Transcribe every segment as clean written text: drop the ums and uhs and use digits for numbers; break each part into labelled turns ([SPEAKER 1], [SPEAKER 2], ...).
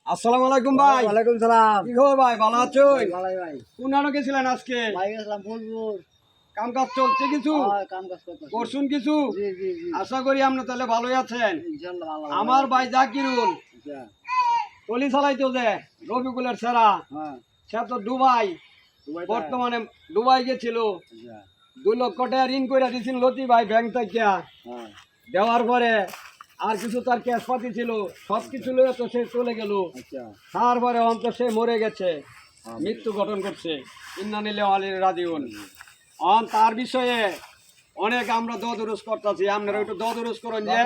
[SPEAKER 1] আসসালামু আলাইকুম ভাই।
[SPEAKER 2] ওয়ালাইকুম সালাম।
[SPEAKER 1] কি খবর ভাই, ভালো আছো?
[SPEAKER 2] ভালাই ভাই।
[SPEAKER 1] কোন হাটে গেছিলেন আজকে?
[SPEAKER 2] ভাই গেছিলাম ফুলপুর।
[SPEAKER 1] কাম কাজ চলছে কিছু?
[SPEAKER 2] কাম কাজ করতেছি।
[SPEAKER 1] করছুন কিছু?
[SPEAKER 2] জি জি জি।
[SPEAKER 1] আশা করি আপনি তাহলে ভালোই আছেন।
[SPEAKER 2] ইনশাআল্লাহ ভালো।
[SPEAKER 1] আমার ভাই জাকিরুল
[SPEAKER 2] আচ্ছা।
[SPEAKER 1] টলি চালাইতো যে রবিকুলের ছাড়া,
[SPEAKER 2] হ্যাঁ।
[SPEAKER 1] সে তো দুবাই,
[SPEAKER 2] দুবাই
[SPEAKER 1] বর্তমানে দুবাই গেছিল।
[SPEAKER 2] আচ্ছা।
[SPEAKER 1] 2 লক্ষ টাকা ঋণ করে দিয়েছিল লতি ভাই ব্যাংক থেকে।
[SPEAKER 2] হ্যাঁ।
[SPEAKER 1] দেওয়ার পরে আর কিছু তার ক্যাশ পাতি ছিল, সব কিছু লয়ে তো সে চলে গেল।
[SPEAKER 2] আচ্ছা।
[SPEAKER 1] তারপরে অন্তত সে মরে গেছে, মৃত্যু গঠন করছে। ইন্নানিলে আলীর রাজিউন। তার বিষয়ে অনেক আমরা দদরস করতেছি, আপনারা একটু দদরস করেন যে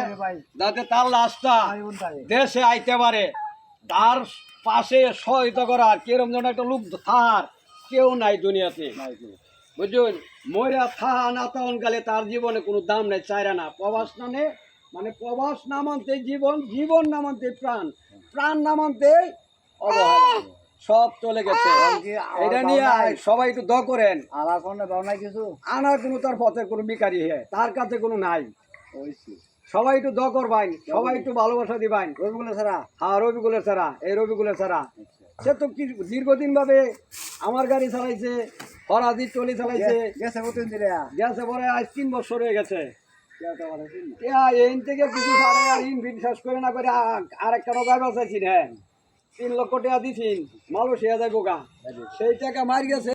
[SPEAKER 1] যাতে তার লাশটা দেশে আইতে পারে। তার পাশে সহায়তা করার কিরম যেন একটা লোক থার কেউ নাই দুনিয়াতে, বুঝলেন? ময়রা থা না তখন কালে তার জীবনে কোনো দাম নেই, চাইরা না। প্রবাস নামে মানে প্রবাস নামান্তে জীবন, জীবন নামান্তে প্রাণ, প্রাণ নামান্তে অবহেলা, সব চলে গেছে। এটা নিয়ে সবাই একটু দ করেন।
[SPEAKER 2] আলার ফোনে দাও নাই কিছু?
[SPEAKER 1] আনার কোনো তার পথে কোনো বিকারি হে, তার কাছে কোনো নাই।
[SPEAKER 2] ওইছি।
[SPEAKER 1] সবাই একটু দ করবাইন, সবাই একটু ভালোবাসা দিবাইন।
[SPEAKER 2] রবিগুলো ছাড়া?
[SPEAKER 1] হ্যাঁ, রবিকুলের ছাড়া, এই রবিকুলের ছাড়া। সে তো কি দীর্ঘদিন ভাবে আমার গাড়ি চালাইছে, হরাদি টলি চালাইছে,
[SPEAKER 2] গেছে কতদিন দিলে?
[SPEAKER 1] গেছে পরে আজ 3 বছর হয়ে গেছে।
[SPEAKER 2] কেউ
[SPEAKER 1] এই থেকে কিছু ছাড়ে আর ঋণ বিশ্বাস করে না করে আর একটা নৌকা বাঁচাইছি। হ্যাঁ, 3 লক্ষ টাকা দিছি, মালয়েশিয়া যাইবো গা, সেই টাকা মার গেছে।